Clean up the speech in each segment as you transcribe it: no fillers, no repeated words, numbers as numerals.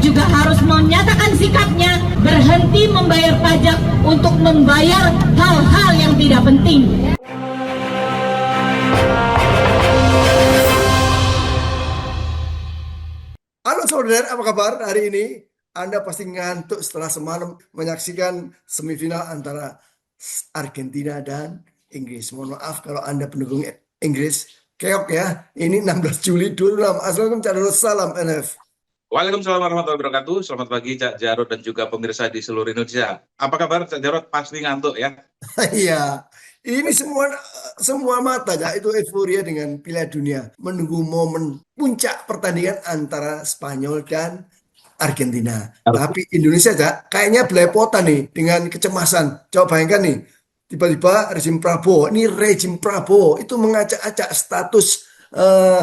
juga harus menyatakan sikapnya berhenti membayar pajak untuk membayar hal-hal yang tidak penting. Halo saudara, apa kabar hari ini? Anda pasti ngantuk setelah semalam menyaksikan semifinal antara Argentina dan Inggris. Mohon maaf kalau Anda pendukung Inggris. Keok ya, ini 16 Juli 26. Assalamualaikum, salam NF. Waalaikumsalam warahmatullahi wabarakatuh. Selamat pagi Cak Jarod dan juga pemirsa di seluruh Indonesia. Apa kabar Cak Jarod? Pasti ngantuk ya? Iya, ini semua mata ya itu euforia dengan Piala Dunia menunggu momen puncak pertandingan antara Spanyol dan Argentina. Tapi Indonesia ya kayaknya belepotan nih dengan kecemasan. Coba bayangkan nih, tiba-tiba rezim Prabowo itu mengacak-acak status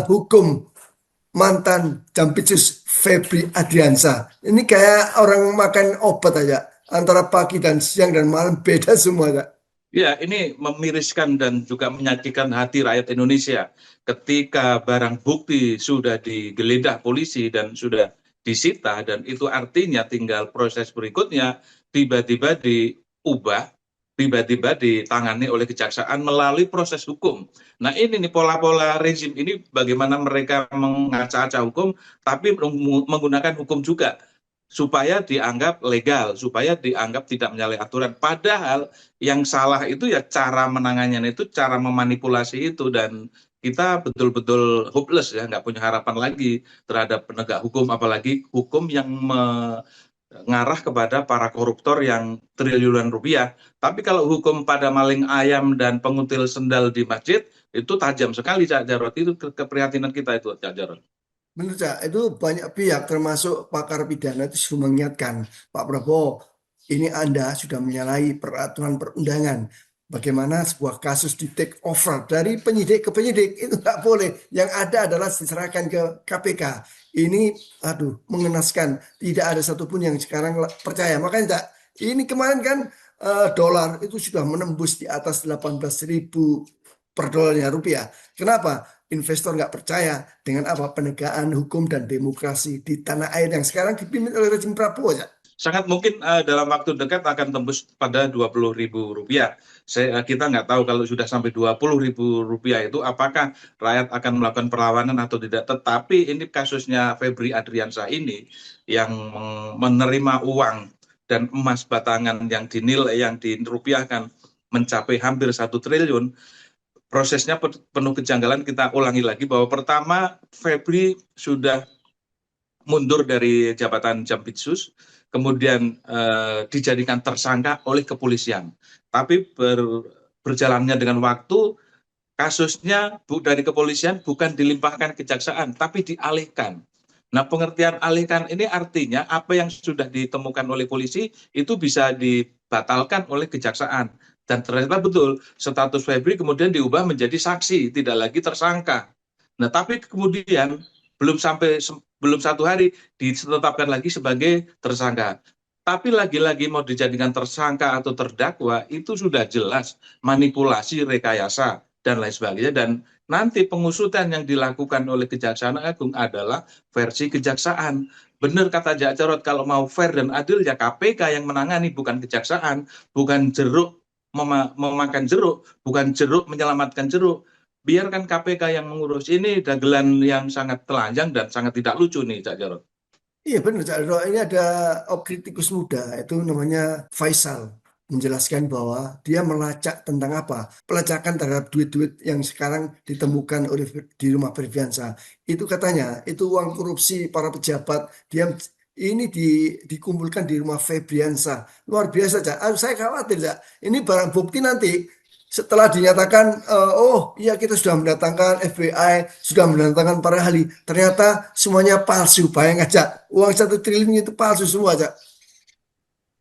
hukum mantan Jampitsus Febri Adriansyah. Ini kayak orang makan obat aja. Antara pagi dan siang dan malam beda semua ya. Ya, ini memiriskan dan juga menyakitkan hati rakyat Indonesia ketika barang bukti sudah digeledah polisi dan sudah disita, dan itu artinya tinggal proses berikutnya tiba-tiba diubah, tiba-tiba ditangani oleh kejaksaan melalui proses hukum. Nah ini nih pola-pola rezim ini, bagaimana mereka mengacak-acak hukum tapi menggunakan hukum juga supaya dianggap legal, supaya dianggap tidak menyalahi aturan. Padahal yang salah itu ya cara menangannya itu, cara memanipulasi itu, dan kita betul-betul hopeless ya, nggak punya harapan lagi terhadap penegak hukum, apalagi hukum yang mengarah kepada para koruptor yang triliunan rupiah. Tapi kalau hukum pada maling ayam dan pengutil sendal di masjid, itu tajam sekali Cak Jarod. Itu keprihatinan kita itu Cak Jarod. Menurut saya itu banyak pihak termasuk pakar pidana itu sudah mengingatkan Pak Prabowo, ini Anda sudah menyalahi peraturan perundangan. Bagaimana sebuah kasus di take over dari penyidik ke penyidik itu nggak boleh. Yang ada adalah diserahkan ke KPK. Ini mengenaskan. Tidak ada satupun yang sekarang percaya. Makanya ini kemarin kan dolar itu sudah menembus di atas 18.000 per dolarnya rupiah. Kenapa? Investor nggak percaya dengan penegakan hukum dan demokrasi di tanah air yang sekarang dipimpin oleh rezim Prabowo ya. Sangat mungkin dalam waktu dekat akan tembus pada Rp20.000. Kita nggak tahu kalau sudah sampai Rp20.000 itu apakah rakyat akan melakukan perlawanan atau tidak. Tetapi ini kasusnya Febri Adriansyah ini yang menerima uang dan emas batangan yang dinilai, yang dirupiahkan mencapai hampir 1 triliun. Prosesnya penuh kejanggalan. Kita ulangi lagi bahwa pertama Febri sudah mundur dari jabatan Jampitsus, kemudian dijadikan tersangka oleh kepolisian. Tapi berjalannya dengan waktu, kasusnya dari kepolisian bukan dilimpahkan kejaksaan, tapi dialihkan. Nah, pengertian alihkan ini artinya apa yang sudah ditemukan oleh polisi itu bisa dibatalkan oleh kejaksaan. Dan ternyata betul, status Febri kemudian diubah menjadi saksi, tidak lagi tersangka. Nah, tapi kemudian belum 1 hari ditetapkan lagi sebagai tersangka. Tapi lagi-lagi mau dijadikan tersangka atau terdakwa, itu sudah jelas manipulasi, rekayasa, dan lain sebagainya. Dan nanti pengusutan yang dilakukan oleh Kejaksaan Agung adalah versi kejaksaan. Benar kata Cak Jarod, kalau mau fair dan adil ya KPK yang menangani, bukan kejaksaan, bukan jeruk memakan jeruk, bukan jeruk menyelamatkan jeruk. Biarkan KPK yang mengurus. Ini dagelan yang sangat telanjang dan sangat tidak lucu nih Cak Jarod. Iya benar Cak Jarod. Ini ada kritikus muda itu namanya Faisal menjelaskan bahwa dia melacak tentang pelacakan terhadap duit-duit yang sekarang ditemukan di rumah Febriansyah. Itu katanya itu uang korupsi para pejabat. Dia ini dikumpulkan di rumah Febriansyah. Luar biasa, Cak. Saya khawatir, Cak. Ini barang bukti nanti setelah dinyatakan, iya kita sudah mendatangkan FBI, sudah mendatangkan para ahli. Ternyata semuanya palsu. Bayang aja, uang 1 triliun itu palsu semua, Cak.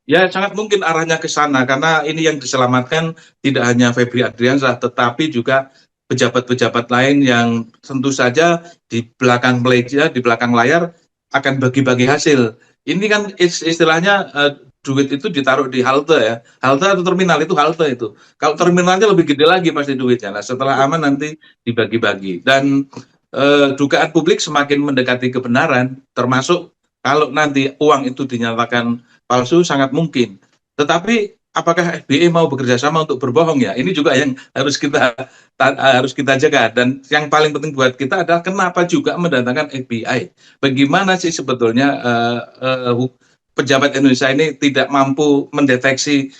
Ya, sangat mungkin arahnya ke sana, karena ini yang diselamatkan tidak hanya Febri Adriansyah, tetapi juga pejabat-pejabat lain yang tentu saja di belakang meja, di belakang layar akan bagi-bagi hasil. Ini kan istilahnya duit itu ditaruh di halte ya. Halte atau terminal itu halte itu. Kalau terminalnya lebih gede lagi pasti duitnya. Nah, setelah aman nanti dibagi-bagi. Dan dugaan publik semakin mendekati kebenaran, termasuk Kalau nanti uang itu dinyatakan palsu sangat mungkin. Tetapi apakah FBI mau bekerja sama untuk berbohong ya? Ini juga yang harus kita jaga. Dan yang paling penting buat kita adalah kenapa juga mendatangkan FBI. Bagaimana sih sebetulnya pejabat Indonesia ini tidak mampu mendeteksi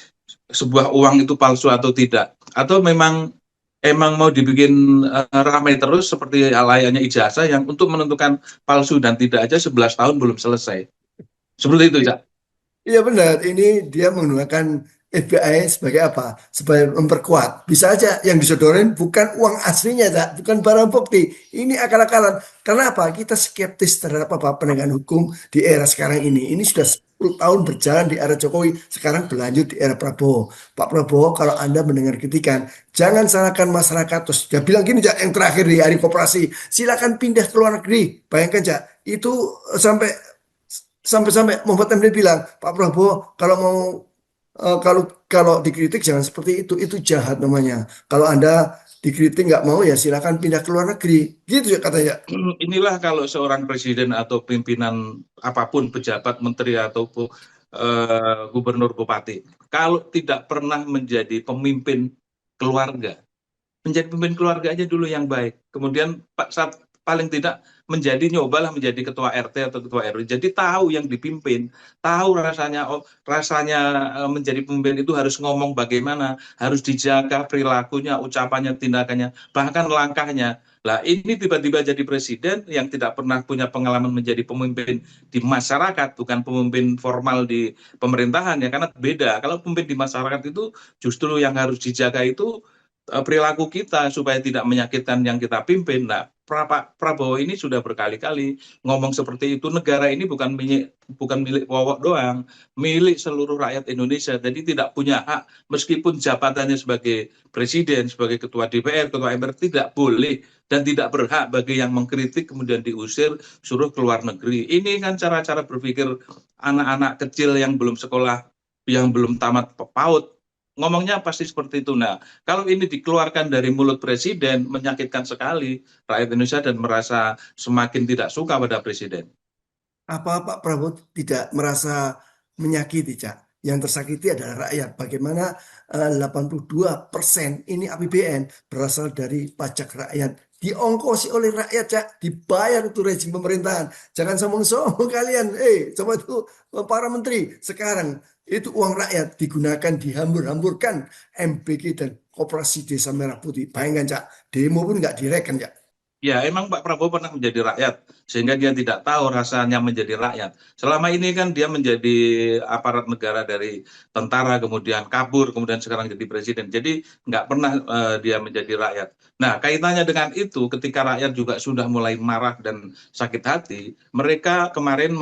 sebuah uang itu palsu atau tidak? Atau emang mau dibikin ramai terus seperti layaknya ijazah yang untuk menentukan palsu dan tidak aja 11 tahun belum selesai. Seperti itu, Cak. Iya benar, ini dia menggunakan FBI sebagai apa? Sebagai memperkuat. Bisa aja yang disodorin bukan uang aslinya, Cak. Bukan barang bukti. Ini akal-akalan. Kenapa? Kita skeptis terhadap apa penegakan hukum di era sekarang ini. Ini sudah 10 tahun berjalan di era Jokowi, sekarang berlanjut di era Prabowo. Pak Prabowo, kalau Anda mendengar kritikan, jangan salahkan masyarakat. Terus dia bilang gini, Cak, yang terakhir di hari koperasi, silakan pindah ke luar negeri. Bayangkan, Cak, itu sampai Muhammad MD bilang, Pak Prabowo kalau mau kalau kalau dikritik jangan seperti itu jahat namanya. Kalau Anda dikritik nggak mau ya silakan pindah ke luar negeri, gitu ya katanya. Inilah kalau seorang presiden atau pimpinan apapun, pejabat, menteri atau gubernur, bupati, kalau tidak pernah menjadi pemimpin keluarga, menjadi pemimpin keluarga aja dulu yang baik. Kemudian saat paling tidak nyobalah menjadi ketua RT atau ketua RW. Jadi tahu yang dipimpin, tahu rasanya menjadi pemimpin itu harus ngomong bagaimana, harus dijaga perilakunya, ucapannya, tindakannya, bahkan langkahnya. Lah ini tiba-tiba jadi presiden yang tidak pernah punya pengalaman menjadi pemimpin di masyarakat, bukan pemimpin formal di pemerintahan ya, karena beda. Kalau pemimpin di masyarakat itu justru yang harus dijaga itu perilaku kita supaya tidak menyakitkan yang kita pimpin. Nah, Prabowo ini sudah berkali-kali ngomong seperti itu. Negara ini bukan milik Wawok doang, milik seluruh rakyat Indonesia. Jadi tidak punya hak, meskipun jabatannya sebagai presiden, sebagai ketua DPR, ketua MPR, tidak boleh dan tidak berhak bagi yang mengkritik kemudian diusir, suruh keluar negeri. Ini kan cara-cara berpikir anak-anak kecil yang belum sekolah, yang belum tamat PAUD. Ngomongnya pasti seperti itu. Nah, kalau ini dikeluarkan dari mulut presiden, menyakitkan sekali rakyat Indonesia dan merasa semakin tidak suka pada presiden. Apa Pak Prabowo tidak merasa menyakiti, Cak? Yang tersakiti adalah rakyat. Bagaimana 82% ini APBN berasal dari pajak rakyat. Diongkosi oleh rakyat, Cak. Dibayar itu rezim pemerintahan. Jangan sombong-sombong kalian. Coba itu para menteri. Sekarang itu uang rakyat digunakan, dihambur-hamburkan. MBG dan Koperasi Desa Merah Putih. Bayangkan, Cak. Demo pun nggak direken, Cak. Ya, emang Pak Prabowo pernah menjadi rakyat, sehingga dia tidak tahu rasanya menjadi rakyat. Selama ini kan dia menjadi aparat negara dari tentara, kemudian kabur, kemudian sekarang jadi presiden. Jadi nggak pernah dia menjadi rakyat. Nah, kaitannya dengan itu, ketika rakyat juga sudah mulai marah dan sakit hati, mereka kemarin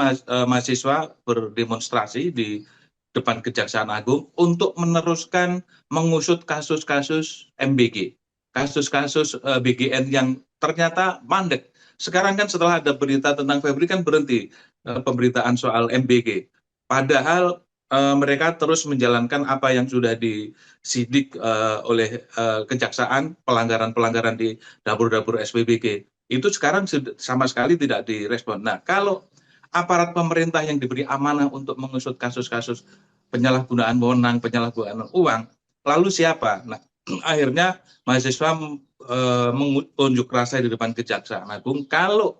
mahasiswa berdemonstrasi di depan Kejaksaan Agung untuk meneruskan mengusut kasus-kasus MBG, kasus-kasus BGN yang ternyata mandek. Sekarang kan setelah ada berita tentang Febri kan berhenti pemberitaan soal MBG. Padahal mereka terus menjalankan apa yang sudah disidik oleh kejaksaan, pelanggaran-pelanggaran di dapur-dapur SPBG. Itu sekarang sama sekali tidak direspon. Nah, kalau aparat pemerintah yang diberi amanah untuk mengusut kasus-kasus penyalahgunaan wewenang, penyalahgunaan uang, lalu siapa? Nah, akhirnya mahasiswa mengunjuk rasa di depan Kejaksaan Agung. Kalau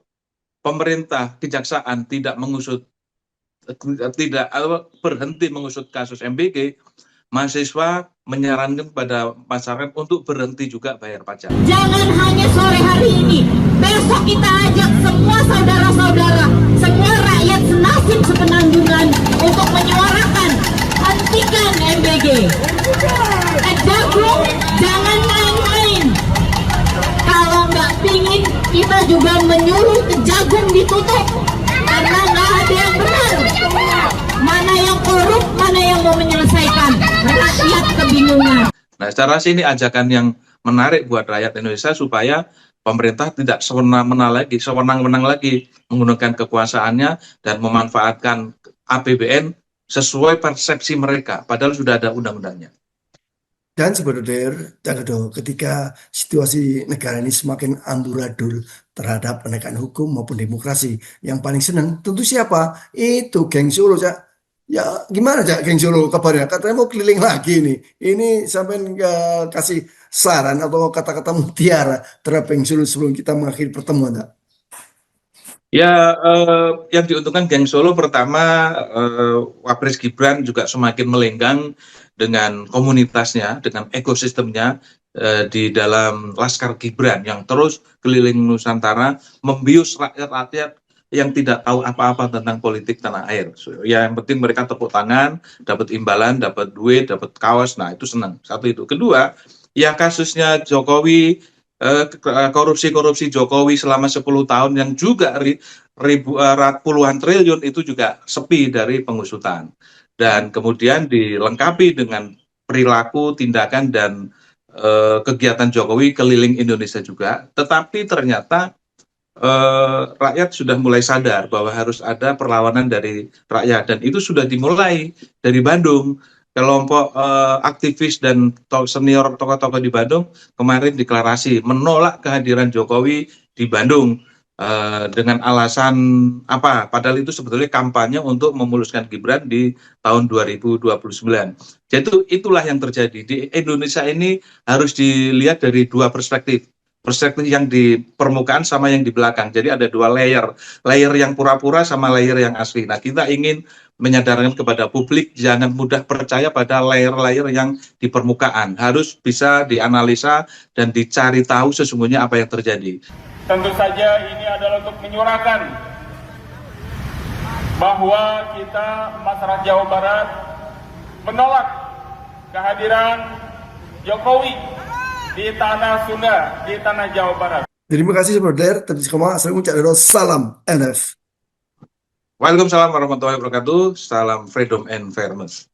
pemerintah, kejaksaan tidak berhenti mengusut kasus MBG, mahasiswa menyarankan kepada masyarakat untuk berhenti juga bayar pajak. Jangan hanya sore hari ini, besok kita ajak semua saudara-saudara, semua rakyat senasib sepenanggungan untuk menyuarakan hentikan MBG. Jagung jangan main-main. Kalau nggak pingin, kita juga menyuruh Jagung ditutup karena nggak ada yang benar. Mana yang korup, mana yang mau menyelesaikan. Rakyat kebingungan. Nah, secara sini ajakan yang menarik buat rakyat Indonesia supaya pemerintah tidak sewenang-wenang lagi menggunakan kekuasaannya dan memanfaatkan APBN sesuai persepsi mereka, padahal sudah ada undang-undangnya. Dan sebenarnya ketika situasi negara ini semakin amburadul, terhadap penegakan hukum maupun demokrasi. Yang paling senang tentu siapa? Itu geng Solo, Cak. Ya gimana, Cak, geng Solo kabarnya? Katanya mau keliling lagi nih. Ini sampai kasih saran atau kata-kata mutiara terhadap geng Solo sebelum kita mengakhiri pertemuan, Cak. Ya, yang diuntungkan geng Solo pertama, Wapres Gibran juga semakin melenggang dengan komunitasnya, dengan ekosistemnya di dalam Laskar Gibran yang terus keliling Nusantara membius rakyat-rakyat yang tidak tahu apa-apa tentang politik tanah air. So, ya, yang penting mereka tepuk tangan, dapat imbalan, dapat duit, dapat kaos. Nah, itu senang. Satu itu. Kedua, ya kasusnya Jokowi, korupsi Jokowi selama 10 tahun yang juga puluhan triliun itu juga sepi dari pengusutan. Dan kemudian dilengkapi dengan perilaku, tindakan, dan kegiatan Jokowi keliling Indonesia juga. Tetapi ternyata rakyat sudah mulai sadar bahwa harus ada perlawanan dari rakyat. Dan itu sudah dimulai dari Bandung. Kelompok aktivis dan senior tokoh-tokoh di Bandung kemarin deklarasi menolak kehadiran Jokowi di Bandung dengan alasan apa? Padahal itu sebetulnya kampanye untuk memuluskan Gibran di tahun 2029. Jadi itulah yang terjadi di Indonesia ini harus dilihat dari dua perspektif. Perspektif yang di permukaan sama yang di belakang. Jadi ada dua layer yang pura-pura sama layer yang asli. Nah, kita ingin menyadarkan kepada publik jangan mudah percaya pada layer-layer yang di permukaan. Harus bisa dianalisa dan dicari tahu sesungguhnya apa yang terjadi. Tentu saja ini adalah untuk menyuarakan bahwa kita masyarakat Jawa Barat menolak kehadiran Jokowi di tanah Sunda, di tanah Jawa Barat. Terima kasih, Saudara. Assalamualaikum, salam NF. Waalaikumsalam warahmatullahi wabarakatuh. Salam freedom and fairness.